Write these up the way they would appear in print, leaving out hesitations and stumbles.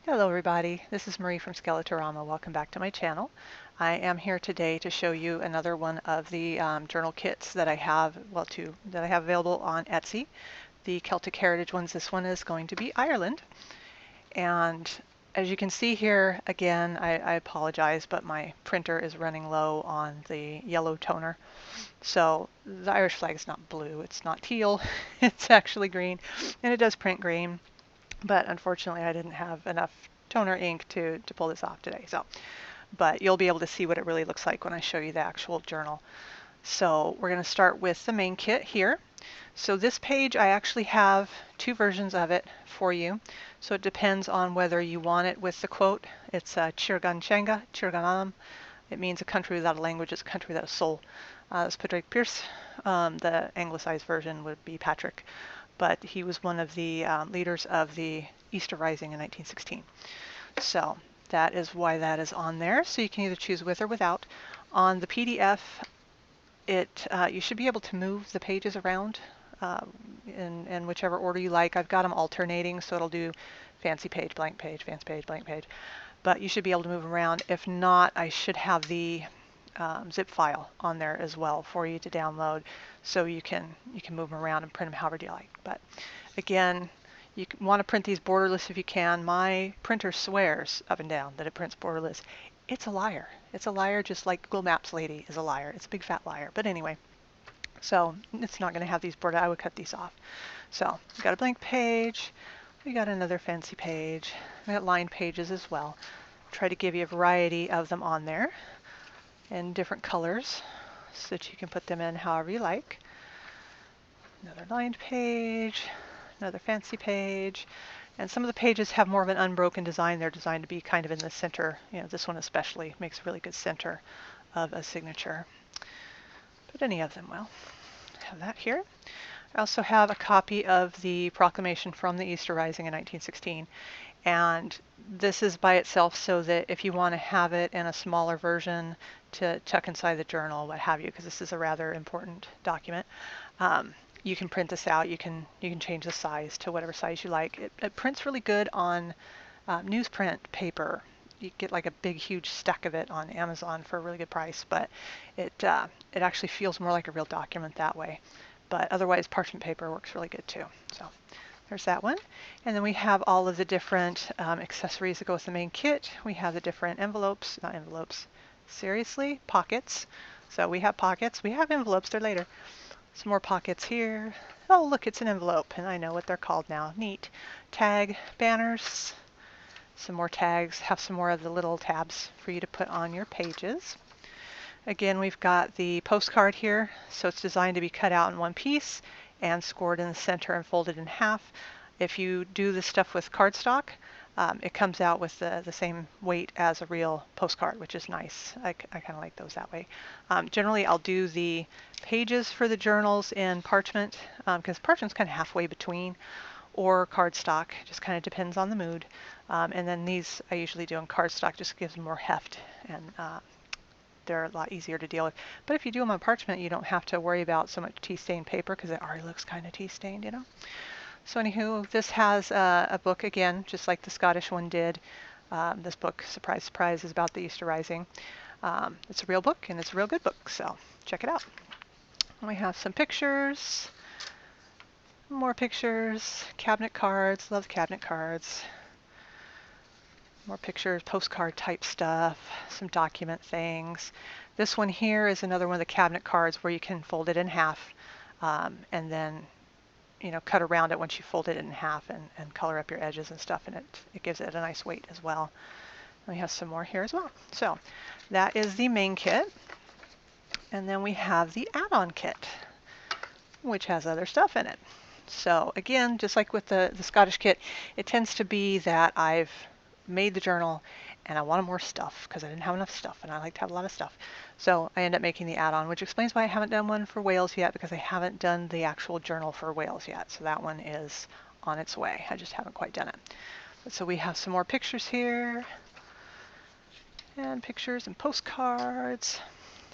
Hello everybody, this is Marie from Skeletorama. Welcome back to my channel. I am here today to show you another one of the journal kits that I have, that I have available on Etsy. The Celtic Heritage ones. This one is going to be Ireland. And as you can see here, again, I apologize, but my printer is running low on the yellow toner. So the Irish flag is not blue, it's not teal, it's actually green, and it does print green. But unfortunately I didn't have enough toner ink to pull this off today. But you'll be able to see what it really looks like when I show you the actual journal. So we're going to start with the main kit here. So this page, I actually have two versions of it for you. So it depends on whether you want it with the quote. It's Tír Changa, Tír. It means a country without a language, it's a country without a soul. That's Patrick Pierce. The anglicized version would be Patrick. But he was one of the leaders of the Easter Rising in 1916. So that is why that is on there. So you can either choose with or without. On the PDF, you should be able to move the pages around in whichever order you like. I've got them alternating, so it'll do fancy page, blank page, fancy page, blank page. But you should be able to move around. If not, I should have the zip file on there as well for you to download, so you can move them around and print them however you like. But again, you want to print these borderless if you can. My printer swears up and down that it prints borderless. It's a liar. It's a liar, just like Google Maps lady is a liar. It's a big fat liar. But anyway, so it's not going to have these border. I would cut these off. So we got a blank page. We got another fancy page. We got lined pages as well. Try to give you a variety of them on there in different colors so that you can put them in however you like. Another lined page, another fancy page, and some of the pages have more of an unbroken design. They're designed to be kind of in the center. You know, this one especially makes a really good center of a signature. But any of them will. Have that here. I also have a copy of the proclamation from the Easter Rising in 1916. And this is by itself, so that if you want to have it in a smaller version to tuck inside the journal, what have you, because this is a rather important document, you can print this out. You can change the size to whatever size you like. It prints really good on newsprint paper. You get like a big, huge stack of it on Amazon for a really good price, but it actually feels more like a real document that way. But otherwise, parchment paper works really good too. So there's that one. And then we have all of the different accessories that go with the main kit. We have the different envelopes, not envelopes, seriously, pockets. So we have pockets, we have envelopes, they're later. Some more pockets here. Oh, look, it's an envelope, and I know what they're called now. Neat. Tag, banners, some more tags, have some more of the little tabs for you to put on your pages. Again, we've got the postcard here, so it's designed to be cut out in one piece and scored in the center and folded in half. If you do this stuff with cardstock, it comes out with the same weight as a real postcard, which is nice. I kind of like those that way. Generally, I'll do the pages for the journals in parchment, because parchment's kind of halfway between, or cardstock. Just kind of depends on the mood. And then these I usually do in cardstock, just gives them more heft, and they're a lot easier to deal with. But if you do them on parchment, you don't have to worry about so much tea-stained paper, because it already looks kind of tea-stained, you know. So anywho, this has a book again, just like the Scottish one did. This book, surprise, surprise, is about the Easter Rising. It's a real book, and it's a real good book, so check it out. And we have some pictures, more pictures, cabinet cards, love cabinet cards. More pictures, postcard type stuff, some document things. This one here is another one of the cabinet cards where you can fold it in half and then, you know, cut around it once you fold it in half and color up your edges and stuff, and it gives it a nice weight as well. And we have some more here as well. So that is the main kit. And then we have the add-on kit, which has other stuff in it. So again, just like with the Scottish kit, it tends to be that I've made the journal and I wanted more stuff because I didn't have enough stuff, and I like to have a lot of stuff. So I end up making the add-on, which explains why I haven't done one for Wales yet, because I haven't done the actual journal for Wales yet. So that one is on its way. I just haven't quite done it. But so we have some more pictures here, and pictures and postcards,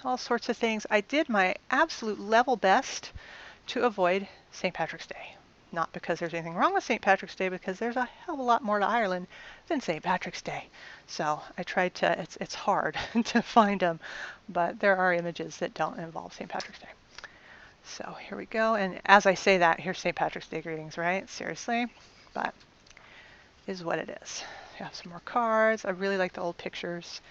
all sorts of things. I did my absolute level best to avoid St. Patrick's Day. Not because there's anything wrong with St. Patrick's Day, because there's a hell of a lot more to Ireland than St. Patrick's Day. So I tried to, it's hard to find them, but there are images that don't involve St. Patrick's Day. So here we go, and as I say that, here's St. Patrick's Day greetings, right? Seriously, but is what it is. We have some more cards. I really like the old pictures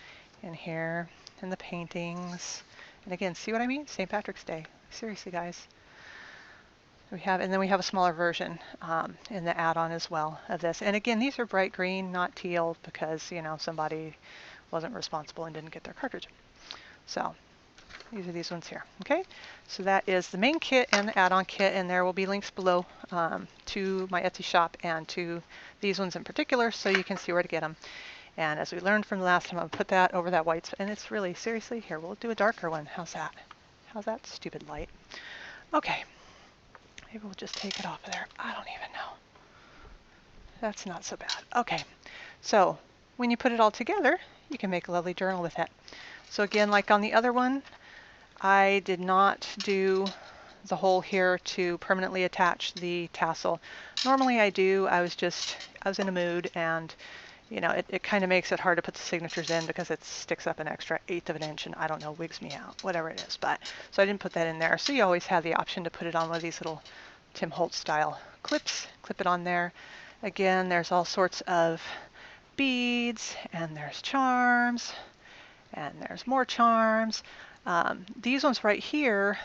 in here, and the paintings. And again, see what I mean? St. Patrick's Day. Seriously, guys. We have, and then we have a smaller version in the add-on as well of this. And again, these are bright green, not teal, because, you know, somebody wasn't responsible and didn't get their cartridge. So these are these ones here. Okay, so that is the main kit and the add-on kit, and there will be links below to my Etsy shop and to these ones in particular, so you can see where to get them. And as we learned from the last time, I'll put that over that white, and it's really, seriously, here, we'll do a darker one. How's that? How's that stupid light? Okay. Maybe we'll just take it off of there. I don't even know. That's not so bad. Okay, so when you put it all together, you can make a lovely journal with it. So again, like on the other one, I did not do the hole here to permanently attach the tassel. Normally I do. I was in a mood, and you know, it kind of makes it hard to put the signatures in because it sticks up an extra 1/8 of an inch, and I don't know, wigs me out, whatever it is. But so I didn't put that in there. So you always have the option to put it on one of these little Tim Holtz style clips, clip it on there. Again, there's all sorts of beads, and there's charms, and there's more charms. These ones right here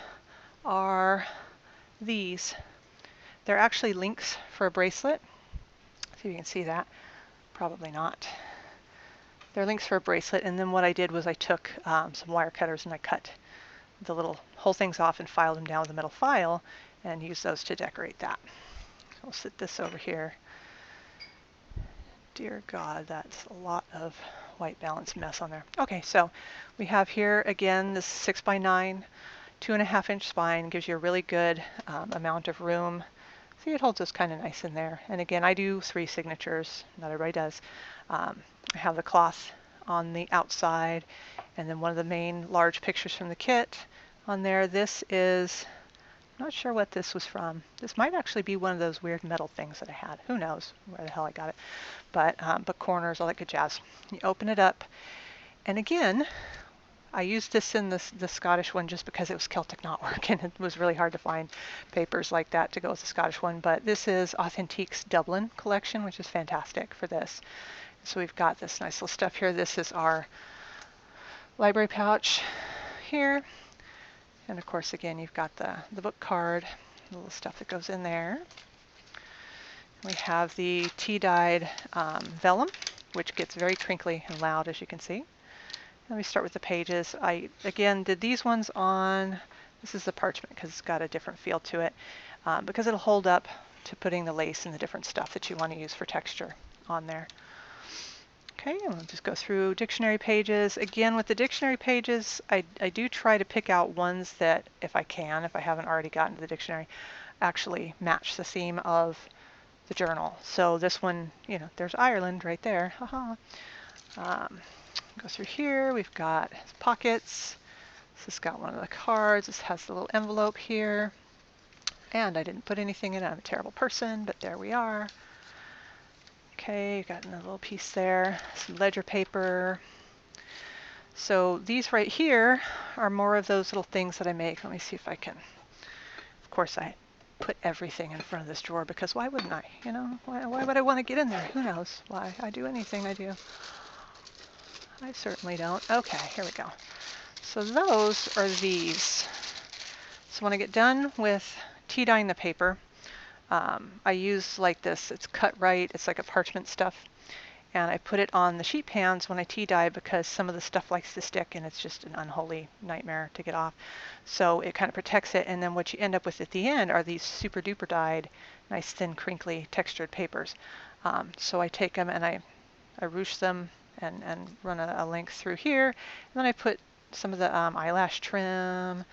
are these. They're actually links for a bracelet. See if you can see that. Probably not. They're links for a bracelet, and then what I did was I took some wire cutters and I cut the little whole things off and filed them down with a metal file and used those to decorate that. So I'll sit this over here. Dear God, that's a lot of white balance mess on there. Okay, so we have here again this 6x9, 2.5 inch spine, gives you a really good amount of room. See, it holds us kind of nice in there. And again, I do 3 signatures. Not everybody does. I have the cloth on the outside, and then one of the main large pictures from the kit on there. This is, I'm not sure what this was from. This might actually be one of those weird metal things that I had. Who knows where the hell I got it. But corners, all that good jazz. You open it up, and again, I used this in the Scottish one just because it was Celtic knotwork, and it was really hard to find papers like that to go with the Scottish one. But this is Authentique's Dublin collection, which is fantastic for this. So we've got this nice little stuff here. This is our library pouch here. And of course, again, you've got the book card, the little stuff that goes in there. We have the tea-dyed vellum, which gets very crinkly and loud, as you can see. Let me start with the pages. I, again, did these ones on, this is the parchment because it's got a different feel to it, because it'll hold up to putting the lace and the different stuff that you want to use for texture on there. Okay, and we'll just go through dictionary pages. Again, with the dictionary pages, I do try to pick out ones that, if I can, if I haven't already gotten to the dictionary, actually match the theme of the journal. So this one, you know, there's Ireland right there. Haha. Go through here, we've got pockets. This has got one of the cards. This has the little envelope here. And I didn't put anything in it. I'm a terrible person, but there we are. Okay, got another little piece there. Some ledger paper. So these right here are more of those little things that I make. Let me see if I can. Of course, I put everything in front of this drawer because why wouldn't I? You know, why would I want to get in there? Who knows why I do anything I do. I certainly don't. Okay, here we go. So those are these. So when I get done with tea dyeing the paper, I use like this. It's cut right. It's like a parchment stuff. And I put it on the sheet pans when I tea dye because some of the stuff likes to stick and it's just an unholy nightmare to get off. So it kind of protects it. And then what you end up with at the end are these super duper dyed, nice thin crinkly textured papers. So I take them and I ruche them and run a length through here. And then I put some of the eyelash trim.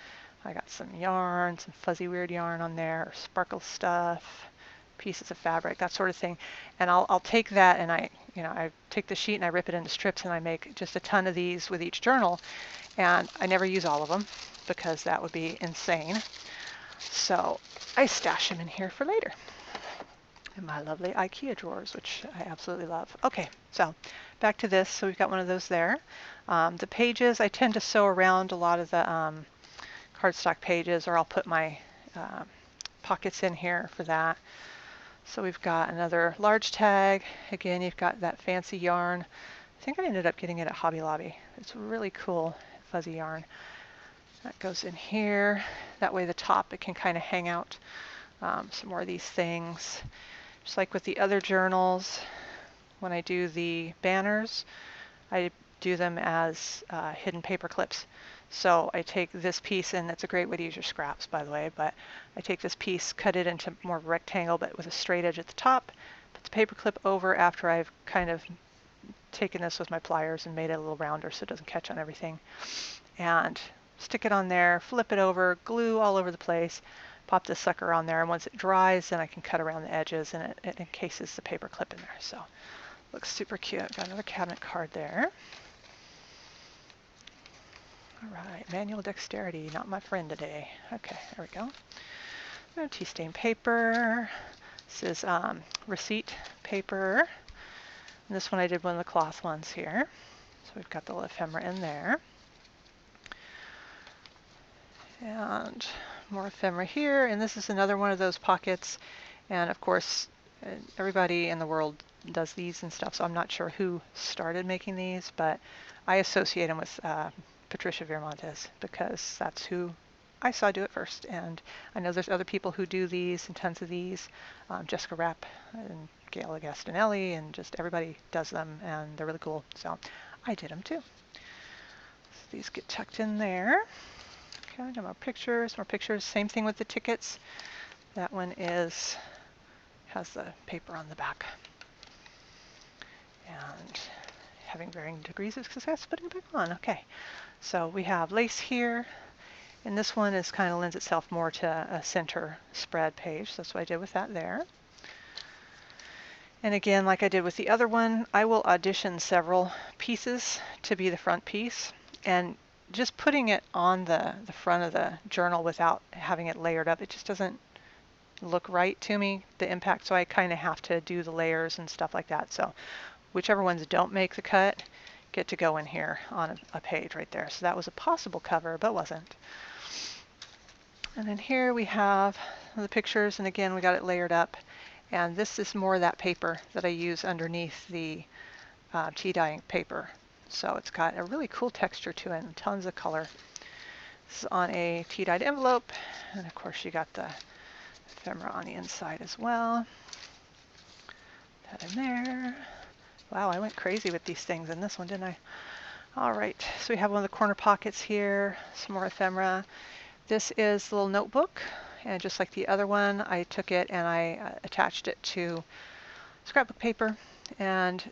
I got some yarn, some fuzzy weird yarn on there, sparkle stuff, pieces of fabric, that sort of thing. And I'll take that and I take the sheet and I rip it into strips and I make just a ton of these with each journal. And I never use all of them because that would be insane. So I stash them in here for later. and my lovely IKEA drawers, which I absolutely love. Okay, so back to this. So we've got one of those there. The pages, I tend to sew around a lot of the cardstock pages, or I'll put my pockets in here for that. So we've got another large tag. Again, you've got that fancy yarn. I think I ended up getting it at Hobby Lobby. It's really cool fuzzy yarn. That goes in here. That way the top, it can kind of hang out some more of these things. Just like with the other journals, when I do the banners, I do them as hidden paper clips. So I take this piece, and it's a great way to use your scraps, by the way, but I take this piece, cut it into more of a rectangle, but with a straight edge at the top, put the paper clip over after I've kind of taken this with my pliers and made it a little rounder so it doesn't catch on everything. And stick it on there, flip it over, glue all over the place, pop this sucker on there, and once it dries, then I can cut around the edges, and it encases the paper clip in there. So looks super cute. Got another cabinet card there. All right, manual dexterity, not my friend today. Okay, there we go. Tea stain paper. This is receipt paper. And this one I did one of the cloth ones here. So we've got the little ephemera in there. And more ephemera here. And this is another one of those pockets. And of course, everybody in the world does these and stuff, so I'm not sure who started making these, but I associate them with Patricia Viramontes because that's who I saw do it first. And I know there's other people who do these and tons of these. Jessica Rapp and Gayle Agostinelli, and just everybody does them, and they're really cool. So I did them too. So these get tucked in there. Okay, more pictures, more pictures. Same thing with the tickets. That one has the paper on the back. And having varying degrees of success putting it back on. Okay, so we have lace here, and this one is kind of lends itself more to a center spread page. So that's what I did with that there. And again, like I did with the other one, I will audition several pieces to be the front piece, and just putting it on the front of the journal without having it layered up, it just doesn't look right to me, the impact. So I kind of have to do the layers and stuff like that. So whichever ones don't make the cut get to go in here on a page right there. So that was a possible cover, but wasn't. And then here we have the pictures, and again we got it layered up. And this is more of that paper that I use underneath the tea dye paper. So it's got a really cool texture to it and tons of color. This is on a tea dyed envelope, and of course you got the ephemera on the inside as well. That in there. Wow, I went crazy with these things in this one, didn't I? All right, so we have one of the corner pockets here, some more ephemera. This is the little notebook, and just like the other one, I took it and I attached it to scrapbook paper. And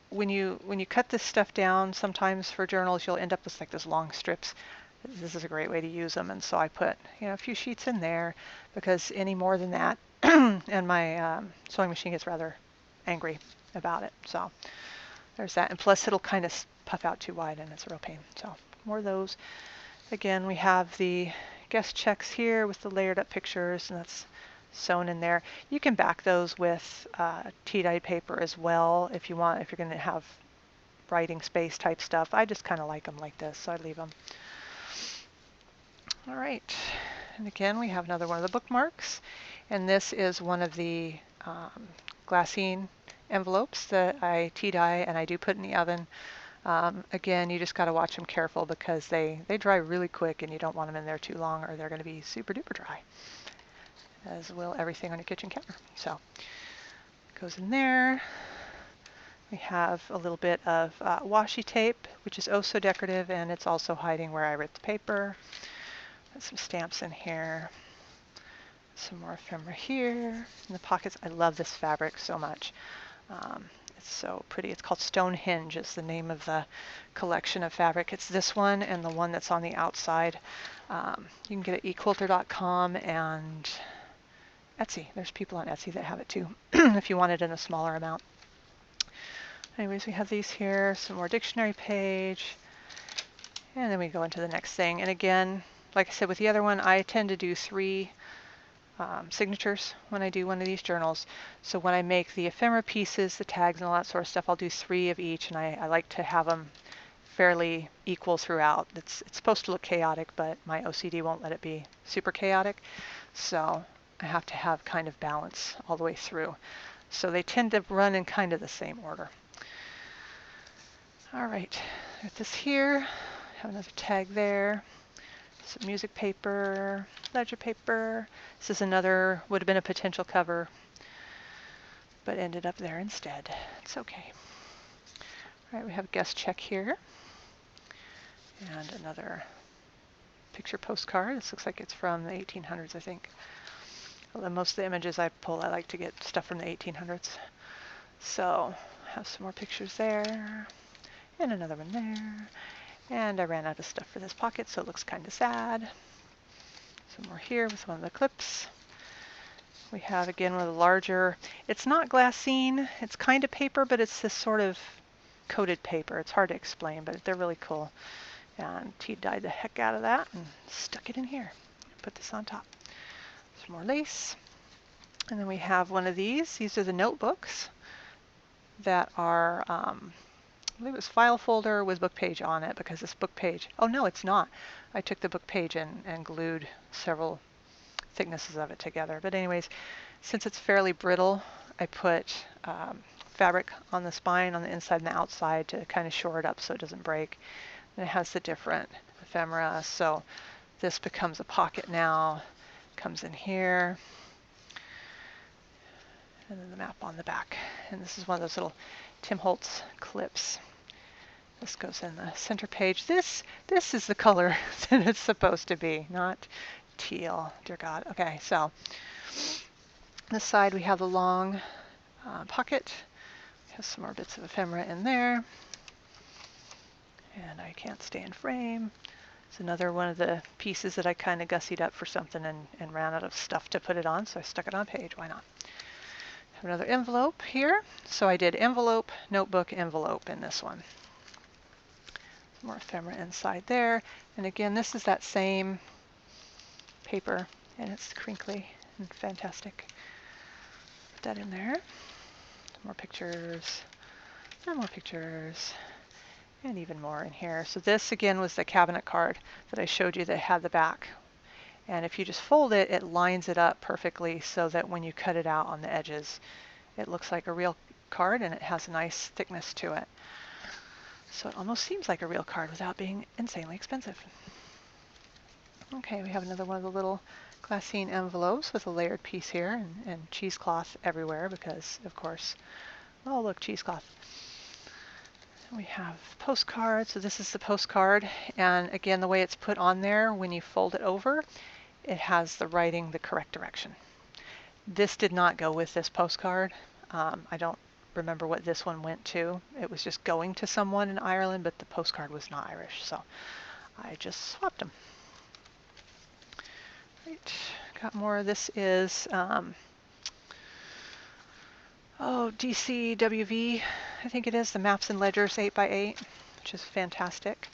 when you cut this stuff down, sometimes for journals, you'll end up with like this long strips. This is a great way to use them, and so I put a few sheets in there, because any more than that, and my sewing machine gets rather angry about it. So there's that, and plus it'll kind of puff out too wide, and it's a real pain. So more of those. Again, we have the guest checks here with the layered up pictures, and that's sewn in there. You can back those with tea dyed paper as well if you want, if you're going to have writing space type stuff. I just kind of like them like this, so I leave them. All right, and again we have another one of the bookmarks, and this is one of the glassine envelopes that I tea dye and I do put in the oven. Again, you just got to watch them careful because they dry really quick, and you don't want them in there too long or they're going to be super duper dry, as will everything on your kitchen counter. So it goes in there. We have a little bit of washi tape, which is oh so decorative, and it's also hiding where I ripped the paper. Got some stamps in here. Some more ephemera here. In the pockets, I love this fabric so much. It's so pretty. It's called Stonehenge is the name of the collection of fabric. It's this one and the one that's on the outside. You can get it at equilter.com and Etsy. There's people on Etsy that have it too, if you want it in a smaller amount. Anyways, we have these here, some more dictionary page, and then we go into the next thing. And again, like I said with the other one, I tend to do 3 signatures when I do one of these journals. So when I make the ephemera pieces, the tags and all that sort of stuff, I'll do 3 of each, and I like to have them fairly equal throughout. It's supposed to look chaotic, but my OCD won't let it be super chaotic. So I have to have kind of balance all the way through. So they tend to run in kind of the same order. All right, got this here, have another tag there, some music paper, ledger paper. This is another, would have been a potential cover, but ended up there instead. It's okay. All right, we have a guest check here, and another picture postcard. This looks like it's from the 1800s, I think. Although most of the images I pull, I like to get stuff from the 1800s. So, have some more pictures there, and another one there. And I ran out of stuff for this pocket, so it looks kind of sad. Some more here with one of the clips. We have, again, one of the larger, it's not glassine, it's kind of paper, but it's this sort of coated paper. It's hard to explain, but they're really cool. And he dyed the heck out of that and stuck it in here. Put this on top. Some more lace. And then we have one of these. These are the notebooks that are, I believe it was file folder with book page on it, because this book page, oh no, it's not. I took the book page and glued several thicknesses of it together. But anyways, since it's fairly brittle, I put fabric on the spine, on the inside and the outside, to kind of shore it up so it doesn't break. And it has the different ephemera, so this becomes a pocket now. Comes in here, and then the map on the back. And this is one of those little Tim Holtz clips. This goes in the center page. This is the color that it's supposed to be, not teal. Dear God. Okay, so this side we have the long pocket. Has some more bits of ephemera in there. And I can't stay in frame. It's another one of the pieces that I kind of gussied up for something and ran out of stuff to put it on, so I stuck it on page. Why not? Have another envelope here. So I did envelope, notebook, envelope in this one. Some more ephemera inside there. And again, this is that same paper, and it's crinkly and fantastic. Put that in there. Some more pictures, and more pictures. And even more in here. So this again was the cabinet card that I showed you that had the back. And if you just fold it, it lines it up perfectly so that when you cut it out on the edges, it looks like a real card and it has a nice thickness to it. So it almost seems like a real card without being insanely expensive. Okay, we have another one of the little Glassine envelopes with a layered piece here and cheesecloth everywhere because, of course, oh look, cheesecloth. We have postcards, so this is the postcard, and again the way it's put on there, when you fold it over, it has the writing the correct direction. This did not go with this postcard. I don't remember what this one went to. It was just going to someone in Ireland, but the postcard was not Irish, so I just swapped them. Right, got more. This is DCWV, I think it is, the Maps and Ledgers 8x8, which is fantastic.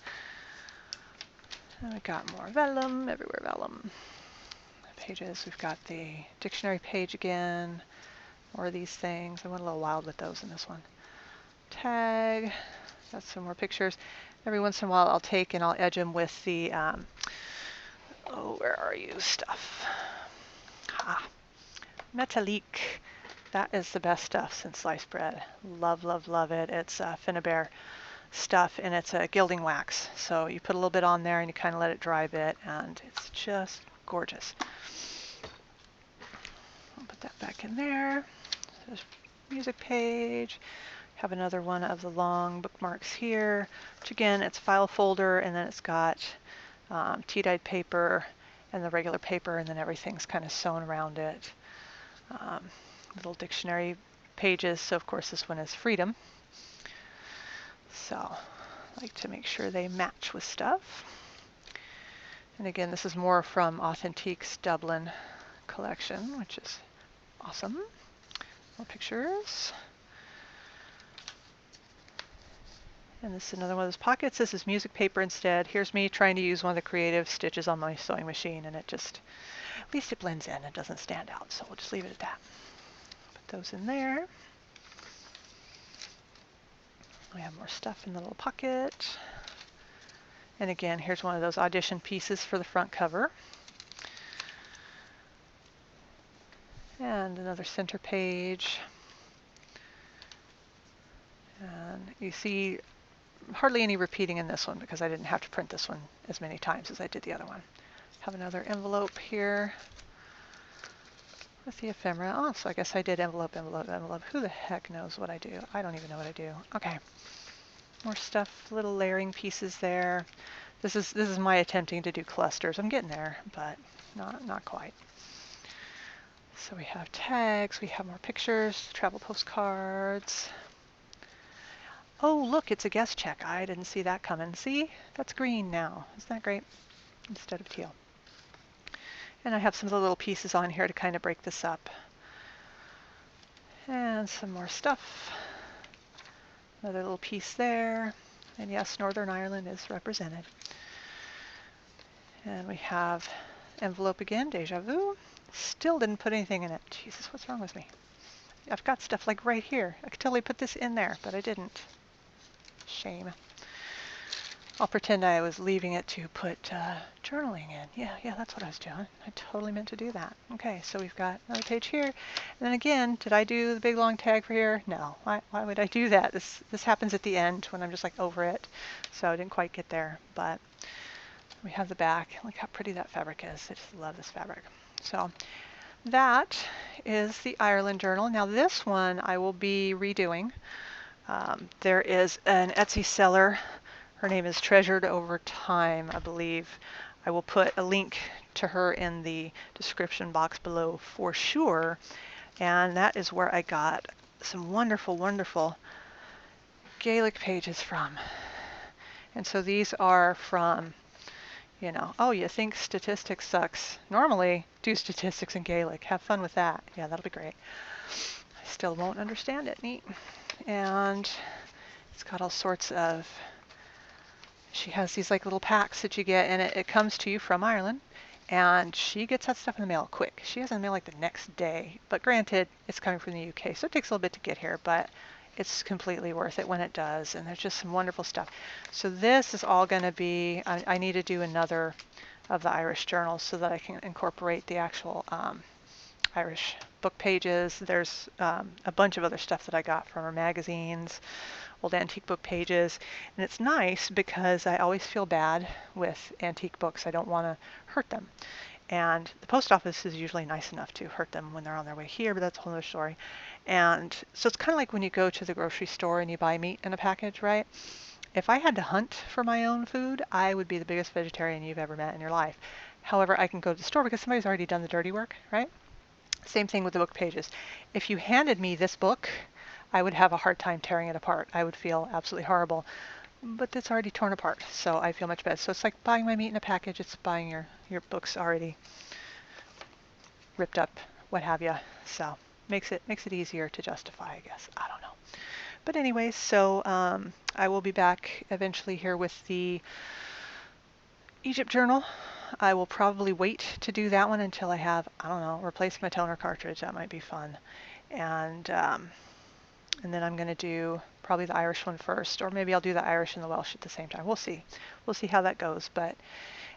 And we got more vellum, everywhere vellum. Pages, we've got the dictionary page again, more of these things. I went a little wild with those in this one. Tag, got some more pictures. Every once in a while I'll take and I'll edge them with the, where are you stuff? Metallique. That is the best stuff since sliced bread. Love, love, love it. It's Ephemera stuff, and it's a gilding wax. So you put a little bit on there and you kind of let it dry a bit, and it's just gorgeous. I'll put that back in there. There's music page. Have another one of the long bookmarks here, which again, it's file folder, and then it's got tea-dyed paper and the regular paper, and then everything's kind of sewn around it. Little dictionary pages, so of course this one is freedom. So I like to make sure they match with stuff. And again, this is more from Authentique's Dublin collection, which is awesome. More pictures. And this is another one of those pockets. This is music paper instead. Here's me trying to use one of the creative stitches on my sewing machine, and it just least it blends in and doesn't stand out. So we'll just leave it at that. Put those in there. We have more stuff in the little pocket. And again, here's one of those audition pieces for the front cover. And another center page. And you see hardly any repeating in this one because I didn't have to print this one as many times as I did the other one. Have another envelope here with the ephemera. Oh, so I guess I did envelope, envelope, envelope. Who the heck knows what I do? I don't even know what I do. Okay. More stuff, little layering pieces there. This is my attempting to do clusters. I'm getting there, but not quite. So we have tags, we have more pictures, travel postcards. Oh, look, it's a guest check. I didn't see that coming. See? That's green now. Isn't that great? Instead of teal. And I have some of the little pieces on here to kind of break this up. And some more stuff. Another little piece there. And yes, Northern Ireland is represented. And we have envelope again, deja vu. Still didn't put anything in it. Jesus, what's wrong with me? I've got stuff like right here. I could totally put this in there, but I didn't. Shame. I'll pretend I was leaving it to put journaling in. Yeah, that's what I was doing. I totally meant to do that. Okay, so we've got another page here. And then again, did I do the big long tag for here? No. Why would I do that? This happens at the end when I'm just like over it. So I didn't quite get there, but we have the back. Look how pretty that fabric is. I just love this fabric. So that is the Ireland journal. Now this one I will be redoing. There is an Etsy seller. Her name is Treasured Over Time, I believe. I will put a link to her in the description box below for sure. And that is where I got some wonderful, wonderful Gaelic pages from. And so these are from, you know, oh, you think statistics sucks. Normally, do statistics in Gaelic. Have fun with that. Yeah, that'll be great. I still won't understand it. Neat. And it's got all sorts of, she has these like little packs that you get, and it comes to you from Ireland. And she gets that stuff in the mail quick. She has it in the mail like the next day. But granted, it's coming from the UK, so it takes a little bit to get here, but it's completely worth it when it does. And there's just some wonderful stuff. So this is all going to be, I need to do another of the Irish journals so that I can incorporate the actual Irish book pages. There's a bunch of other stuff that I got from her magazines, old antique book pages. And it's nice because I always feel bad with antique books. I don't want to hurt them. And the post office is usually nice enough to hurt them when they're on their way here, but that's a whole other story. And so it's kind of like when you go to the grocery store and you buy meat in a package, right? If I had to hunt for my own food, I would be the biggest vegetarian you've ever met in your life. However, I can go to the store because somebody's already done the dirty work, right? Same thing with the book pages. If you handed me this book, I would have a hard time tearing it apart. I would feel absolutely horrible. But it's already torn apart, so I feel much better. So it's like buying my meat in a package. It's buying your books already ripped up, what have you. So makes it easier to justify, I guess. I don't know. But anyway, so I will be back eventually here with the Egypt journal. I will probably wait to do that one until I have, I don't know, replaced my toner cartridge. That might be fun. And then I'm going to do probably the Irish one first, or maybe I'll do the Irish and the Welsh at the same time. We'll see. We'll see how that goes. But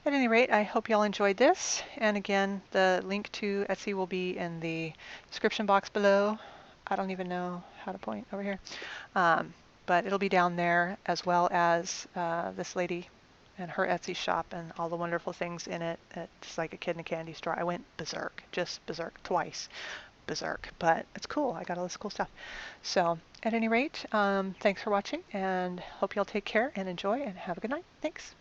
at any rate, I hope y'all enjoyed this. And again, the link to Etsy will be in the description box below. I don't even know how to point over here. But it'll be down there, as well as this lady and her Etsy shop and all the wonderful things in it. It's like a kid in a candy store. I went berserk, just berserk twice. Berserk, but it's cool. I got all this cool stuff. So at any rate, thanks for watching, and hope y'all take care and enjoy and have a good night. Thanks.